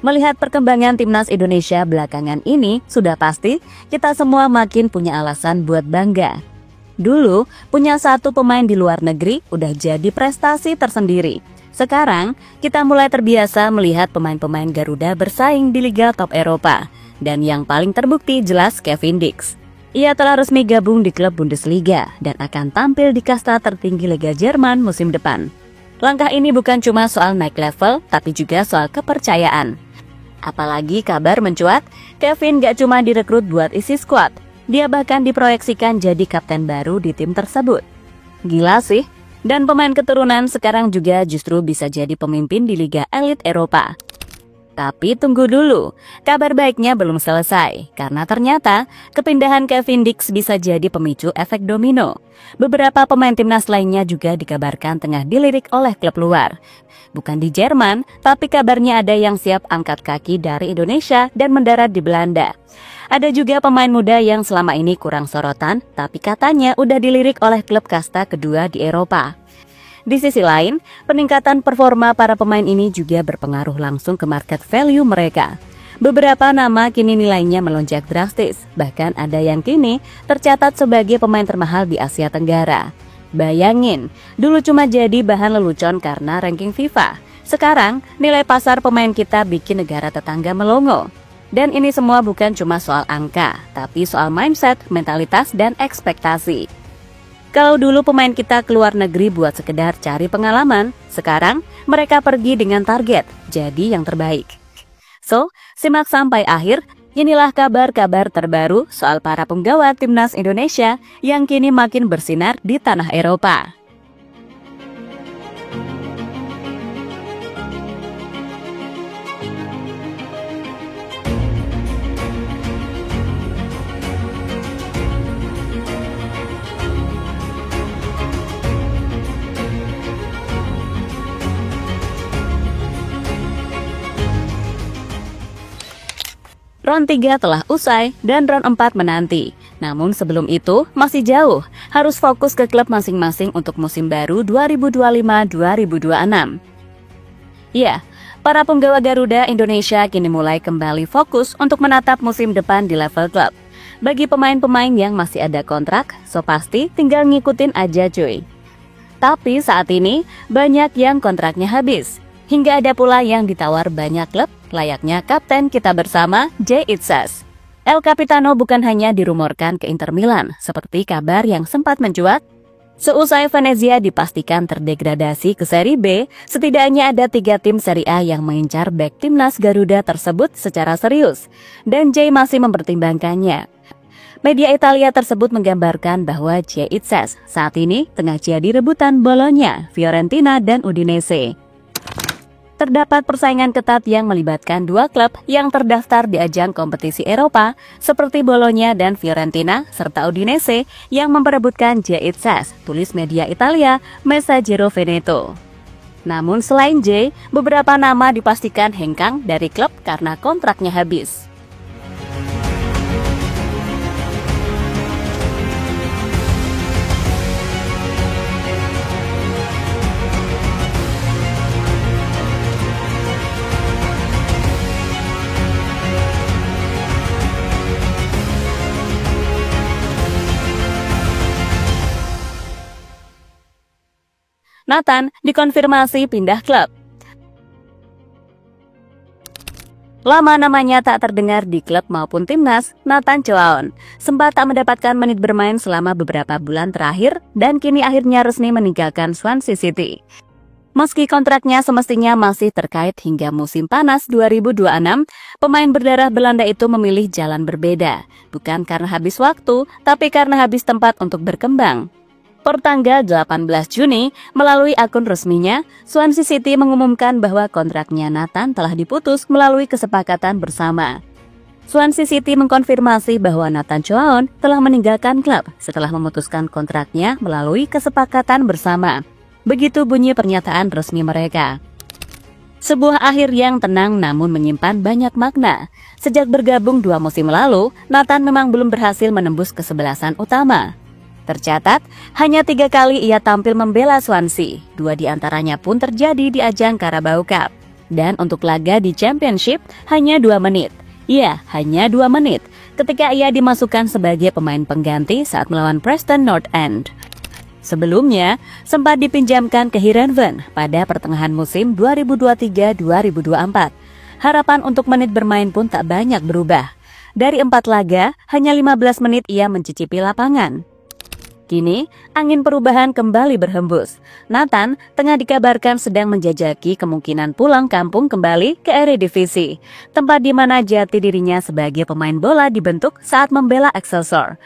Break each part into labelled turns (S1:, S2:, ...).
S1: Melihat perkembangan timnas Indonesia belakangan ini, sudah pasti kita semua makin punya alasan buat bangga. Dulu, punya satu pemain di luar negeri udah jadi prestasi tersendiri. Sekarang, kita mulai terbiasa melihat pemain-pemain Garuda bersaing di Liga Top Eropa. Dan yang paling terbukti jelas Kevin Dix. Ia telah resmi gabung di klub Bundesliga dan akan tampil di kasta tertinggi Liga Jerman musim depan. Langkah ini bukan cuma soal naik level, tapi juga soal kepercayaan. Apalagi kabar mencuat, Kevin gak cuma direkrut buat isi skuad, dia bahkan diproyeksikan jadi kapten baru di tim tersebut. Gila sih, dan pemain keturunan sekarang juga justru bisa jadi pemimpin di Liga Elit Eropa. Tapi tunggu dulu, kabar baiknya belum selesai, karena ternyata kepindahan Kevin Dix bisa jadi pemicu efek domino. Beberapa pemain timnas lainnya juga dikabarkan tengah dilirik oleh klub luar. Bukan di Jerman, tapi kabarnya ada yang siap angkat kaki dari Indonesia dan mendarat di Belanda. Ada juga pemain muda yang selama ini kurang sorotan, tapi katanya udah dilirik oleh klub kasta kedua di Eropa. Di sisi lain, peningkatan performa para pemain ini juga berpengaruh langsung ke market value mereka. Beberapa nama kini nilainya melonjak drastis, bahkan ada yang kini tercatat sebagai pemain termahal di Asia Tenggara. Bayangin, dulu cuma jadi bahan lelucon karena ranking FIFA. Sekarang, nilai pasar pemain kita bikin negara tetangga melongo. Dan ini semua bukan cuma soal angka, tapi soal mindset, mentalitas, dan ekspektasi. Kalau dulu pemain kita keluar negeri buat sekedar cari pengalaman, sekarang mereka pergi dengan target, jadi yang terbaik. So, simak sampai akhir, inilah kabar-kabar terbaru soal para penggawa timnas Indonesia yang kini makin bersinar di tanah Eropa. Round 3 telah usai dan round 4 menanti. Namun sebelum itu masih jauh, harus fokus ke klub masing-masing untuk musim baru 2025-2026. Ya, para penggawa Garuda Indonesia kini mulai kembali fokus untuk menatap musim depan di level klub. Bagi pemain-pemain yang masih ada kontrak, so pasti tinggal ngikutin aja cuy. Tapi saat ini banyak yang kontraknya habis. Hingga ada pula yang ditawar banyak klub, layaknya kapten kita bersama, Jay Itzas. El Capitano bukan hanya dirumorkan ke Inter Milan, seperti kabar yang sempat mencuat. Seusai Venezia dipastikan terdegradasi ke Serie B, setidaknya ada 3 tim Serie A yang mengincar bek timnas Garuda tersebut secara serius, dan Jay masih mempertimbangkannya. Media Italia tersebut menggambarkan bahwa Jay Itzas saat ini tengah jadi rebutan Bologna, Fiorentina, dan Udinese. Terdapat persaingan ketat yang melibatkan 2 klub yang terdaftar di ajang kompetisi Eropa seperti Bologna dan Fiorentina serta Udinese yang memperebutkan Jay Itzas, tulis media Italia Messaggero Veneto. Namun selain Jay, beberapa nama dipastikan hengkang dari klub karena kontraknya habis. Nathan dikonfirmasi pindah klub. Lama namanya tak terdengar di klub maupun timnas, Nathan Choaon sempat tak mendapatkan menit bermain selama beberapa bulan terakhir dan kini akhirnya resmi meninggalkan Swansea City. Meski kontraknya semestinya masih terkait hingga musim panas 2026, pemain berdarah Belanda itu memilih jalan berbeda, bukan karena habis waktu, tapi karena habis tempat untuk berkembang. Pertanggal 18 Juni, melalui akun resminya, Swansea City mengumumkan bahwa kontraknya Nathan telah diputus melalui kesepakatan bersama. Swansea City mengkonfirmasi bahwa Nathan Choaon telah meninggalkan klub setelah memutuskan kontraknya melalui kesepakatan bersama. Begitu bunyi pernyataan resmi mereka. Sebuah akhir yang tenang namun menyimpan banyak makna. Sejak bergabung 2 musim lalu, Nathan memang belum berhasil menembus kesebelasan utama. Tercatat, hanya 3 kali ia tampil membela Swansea, 2 diantaranya pun terjadi di ajang Carabao Cup. Dan untuk laga di Championship hanya 2 menit. Ya, hanya 2 menit ketika ia dimasukkan sebagai pemain pengganti saat melawan Preston North End. Sebelumnya, sempat dipinjamkan ke Heerenveen pada pertengahan musim 2023-2024. Harapan untuk menit bermain pun tak banyak berubah. Dari 4 laga, hanya 15 menit ia mencicipi lapangan. Kini, angin perubahan kembali berhembus. Nathan tengah dikabarkan sedang menjajaki kemungkinan pulang kampung kembali ke Eredivisie, tempat di mana jati dirinya sebagai pemain bola dibentuk saat membela Excelsior.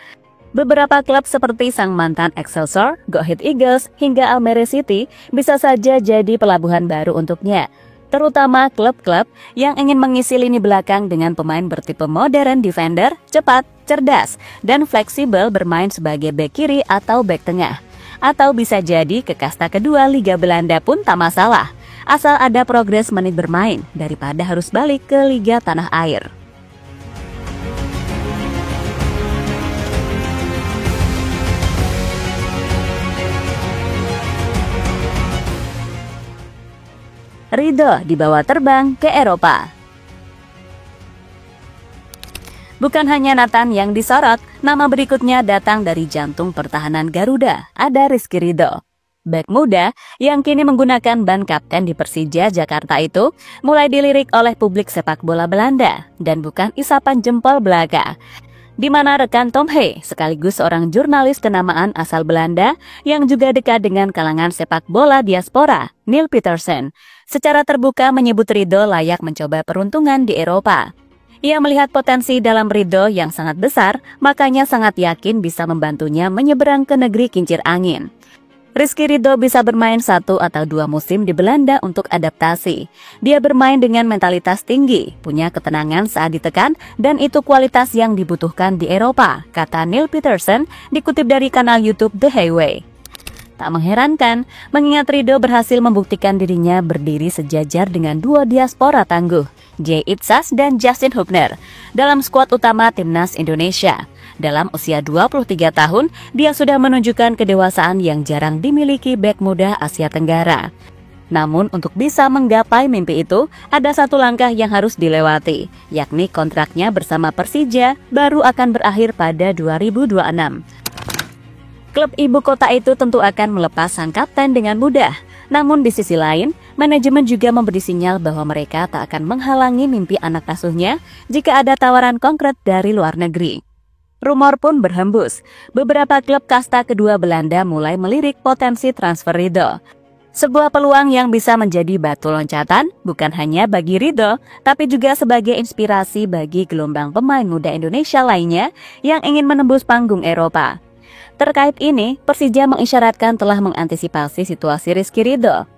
S1: Beberapa klub seperti sang mantan Excelsior, Go Ahead Eagles, hingga Almere City bisa saja jadi pelabuhan baru untuknya. Terutama klub-klub yang ingin mengisi lini belakang dengan pemain bertipe modern defender, cepat, cerdas, dan fleksibel bermain sebagai bek kiri atau bek tengah. Atau bisa jadi ke kasta kedua Liga Belanda pun tak masalah, asal ada progres menit bermain daripada harus balik ke Liga Tanah Air. Ridho dibawa terbang ke Eropa. Bukan hanya Nathan yang disorot, nama berikutnya datang dari jantung pertahanan Garuda, ada Rizky Ridho. Bek muda yang kini menggunakan ban kapten di Persija Jakarta itu mulai dilirik oleh publik sepak bola Belanda dan bukan isapan jempol belaka. Di mana rekan Tom Hey, sekaligus seorang jurnalis kenamaan asal Belanda yang juga dekat dengan kalangan sepak bola diaspora, Neil Petersen, secara terbuka menyebut Ridho layak mencoba peruntungan di Eropa. Ia melihat potensi dalam Ridho yang sangat besar, makanya sangat yakin bisa membantunya menyeberang ke negeri kincir angin. Rizky Ridho bisa bermain 1 atau 2 musim di Belanda untuk adaptasi. Dia bermain dengan mentalitas tinggi, punya ketenangan saat ditekan, dan itu kualitas yang dibutuhkan di Eropa, kata Neil Petersen dikutip dari kanal YouTube The Highway. Tak mengherankan, mengingat Ridho berhasil membuktikan dirinya berdiri sejajar dengan 2 diaspora tangguh, Jay Ipsas dan Justin Hubner, dalam skuad utama Timnas Indonesia. Dalam usia 23 tahun, dia sudah menunjukkan kedewasaan yang jarang dimiliki bek muda Asia Tenggara. Namun untuk bisa menggapai mimpi itu, ada satu langkah yang harus dilewati, yakni kontraknya bersama Persija baru akan berakhir pada 2026. Klub ibu kota itu tentu akan melepas sang kapten dengan mudah. Namun di sisi lain, manajemen juga memberi sinyal bahwa mereka tak akan menghalangi mimpi anak asuhnya jika ada tawaran konkret dari luar negeri. Rumor pun berhembus. Beberapa klub kasta kedua Belanda mulai melirik potensi transfer Ridho. Sebuah peluang yang bisa menjadi batu loncatan bukan hanya bagi Ridho, tapi juga sebagai inspirasi bagi gelombang pemain muda Indonesia lainnya yang ingin menembus panggung Eropa. Terkait ini, Persija mengisyaratkan telah mengantisipasi situasi Rizky Ridho.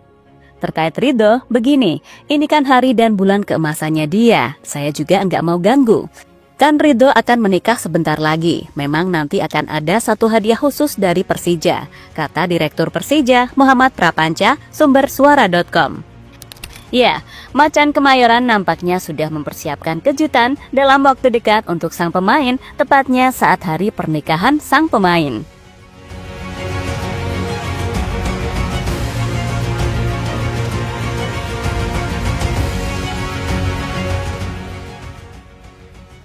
S1: Terkait Ridho, begini, ini kan hari dan bulan keemasannya dia, saya juga nggak mau ganggu. Kan Ridho akan menikah sebentar lagi, memang nanti akan ada satu hadiah khusus dari Persija, kata Direktur Persija Muhammad Prapanca, sumber suara.com. Ya, Macan Kemayoran nampaknya sudah mempersiapkan kejutan dalam waktu dekat untuk sang pemain, tepatnya saat hari pernikahan sang pemain.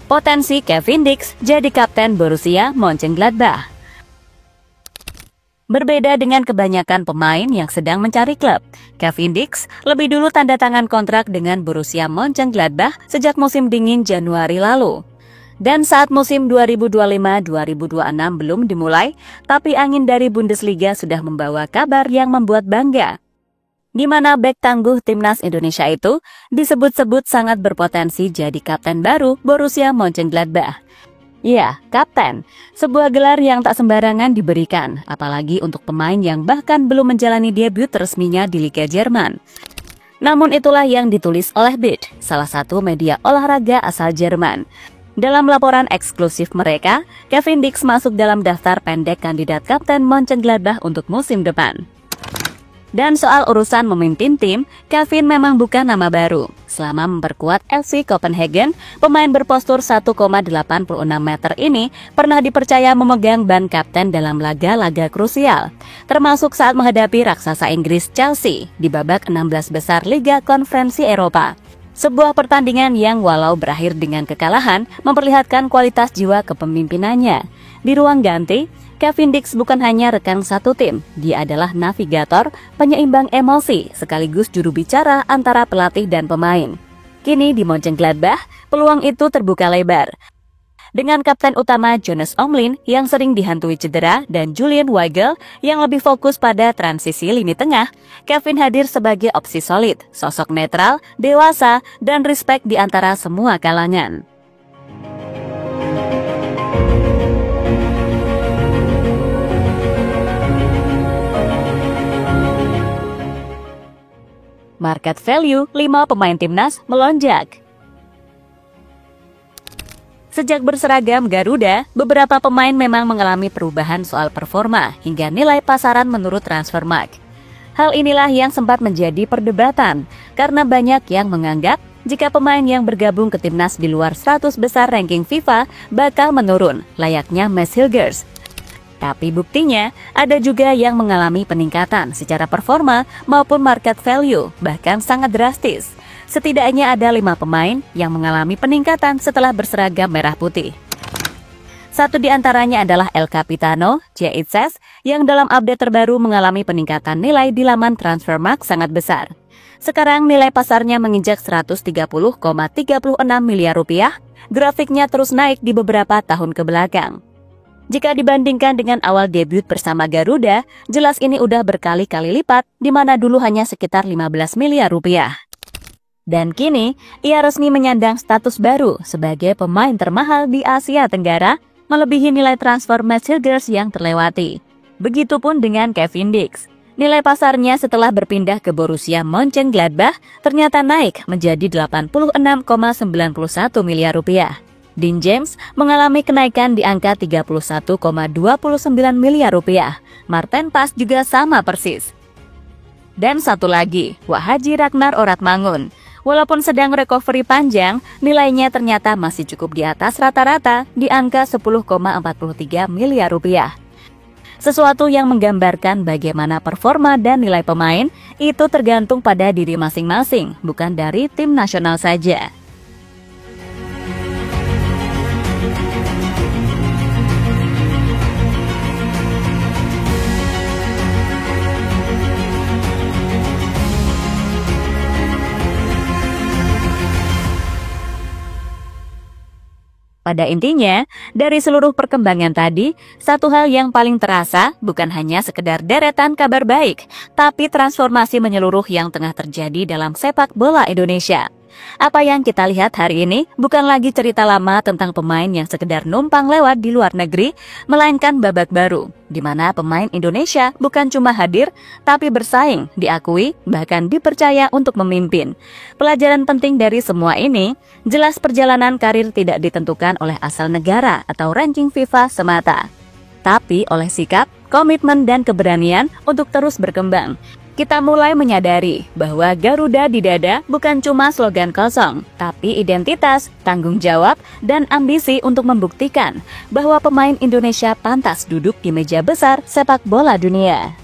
S1: Potensi Kevin Dix jadi kapten Borussia Mönchengladbach. Berbeda dengan kebanyakan pemain yang sedang mencari klub, Kevin Dix lebih dulu tanda tangan kontrak dengan Borussia Mönchengladbach sejak musim dingin Januari lalu. Dan saat musim 2025-2026 belum dimulai, tapi angin dari Bundesliga sudah membawa kabar yang membuat bangga. Di mana bek tangguh Timnas Indonesia itu disebut-sebut sangat berpotensi jadi kapten baru Borussia Mönchengladbach. Ya, kapten, sebuah gelar yang tak sembarangan diberikan, apalagi untuk pemain yang bahkan belum menjalani debut resminya di Liga Jerman. Namun itulah yang ditulis oleh Bild, salah satu media olahraga asal Jerman. Dalam laporan eksklusif mereka, Kevin Dix masuk dalam daftar pendek kandidat kapten Mönchengladbach untuk musim depan. Dan soal urusan memimpin tim, Kevin memang bukan nama baru. Selama memperkuat FC Copenhagen, pemain berpostur 1,86 meter ini pernah dipercaya memegang ban kapten dalam laga-laga krusial, termasuk saat menghadapi raksasa Inggris Chelsea di babak 16 besar Liga Konferensi Eropa. Sebuah pertandingan yang walau berakhir dengan kekalahan, memperlihatkan kualitas jiwa kepemimpinannya. Di ruang ganti, Kevin Dix bukan hanya rekan satu tim, dia adalah navigator, penyeimbang emosi, sekaligus juru bicara antara pelatih dan pemain. Kini di Mönchengladbach, peluang itu terbuka lebar. Dengan kapten utama Jonas Omlin yang sering dihantui cedera dan Julian Weigl yang lebih fokus pada transisi lini tengah, Kevin hadir sebagai opsi solid, sosok netral, dewasa, dan respect di antara semua kalangan. Market value 5 pemain timnas melonjak. Sejak berseragam Garuda, beberapa pemain memang mengalami perubahan soal performa hingga nilai pasaran menurut Transfermarkt. Hal inilah yang sempat menjadi perdebatan karena banyak yang menganggap jika pemain yang bergabung ke timnas di luar 100 besar ranking FIFA bakal menurun, layaknya Mads Hilgers. Tapi buktinya, ada juga yang mengalami peningkatan secara performa maupun market value, bahkan sangat drastis. Setidaknya ada 5 pemain yang mengalami peningkatan setelah berseragam merah putih. Satu di antaranya adalah El Capitano, J.H. yang dalam update terbaru mengalami peningkatan nilai di laman Transfermarkt sangat besar. Sekarang nilai pasarnya menginjak 130,36 miliar rupiah, grafiknya terus naik di beberapa tahun ke belakang. Jika dibandingkan dengan awal debut bersama Garuda, jelas ini udah berkali-kali lipat, di mana dulu hanya sekitar 15 miliar rupiah. Dan kini, ia resmi menyandang status baru sebagai pemain termahal di Asia Tenggara, melebihi nilai transfer Mads Hilgers yang terlewati. Begitupun dengan Kevin Dix. Nilai pasarnya setelah berpindah ke Borussia Mönchengladbach ternyata naik menjadi 86,91 miliar rupiah. Dean James mengalami kenaikan di angka 31,29 miliar rupiah. Marten Pas juga sama persis. Dan satu lagi, Wahaji Ragnar Oratmangun. Walaupun sedang recovery panjang, nilainya ternyata masih cukup di atas rata-rata di angka 10,43 miliar rupiah. Sesuatu yang menggambarkan bagaimana performa dan nilai pemain itu tergantung pada diri masing-masing, bukan dari tim nasional saja. Pada intinya, dari seluruh perkembangan tadi, satu hal yang paling terasa bukan hanya sekedar deretan kabar baik, tapi transformasi menyeluruh yang tengah terjadi dalam sepak bola Indonesia. Apa yang kita lihat hari ini bukan lagi cerita lama tentang pemain yang sekedar numpang lewat di luar negeri, melainkan babak baru, di mana pemain Indonesia bukan cuma hadir, tapi bersaing, diakui, bahkan dipercaya untuk memimpin. Pelajaran penting dari semua ini, jelas perjalanan karir tidak ditentukan oleh asal negara atau ranking FIFA semata, tapi oleh sikap, komitmen, dan keberanian untuk terus berkembang. Kita mulai menyadari bahwa Garuda di dada bukan cuma slogan kosong, tapi identitas, tanggung jawab, dan ambisi untuk membuktikan bahwa pemain Indonesia pantas duduk di meja besar sepak bola dunia.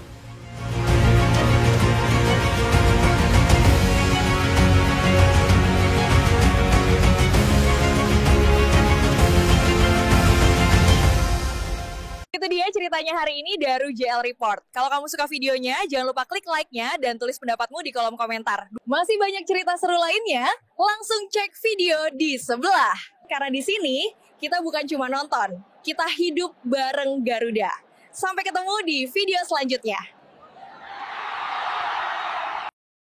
S2: Itu dia ceritanya hari ini dari JL Report. Kalau kamu suka videonya, jangan lupa klik like-nya dan tulis pendapatmu di kolom komentar. Masih banyak cerita seru lainnya, langsung cek video di sebelah. Karena di sini, kita bukan cuma nonton, kita hidup bareng Garuda. Sampai ketemu di video selanjutnya.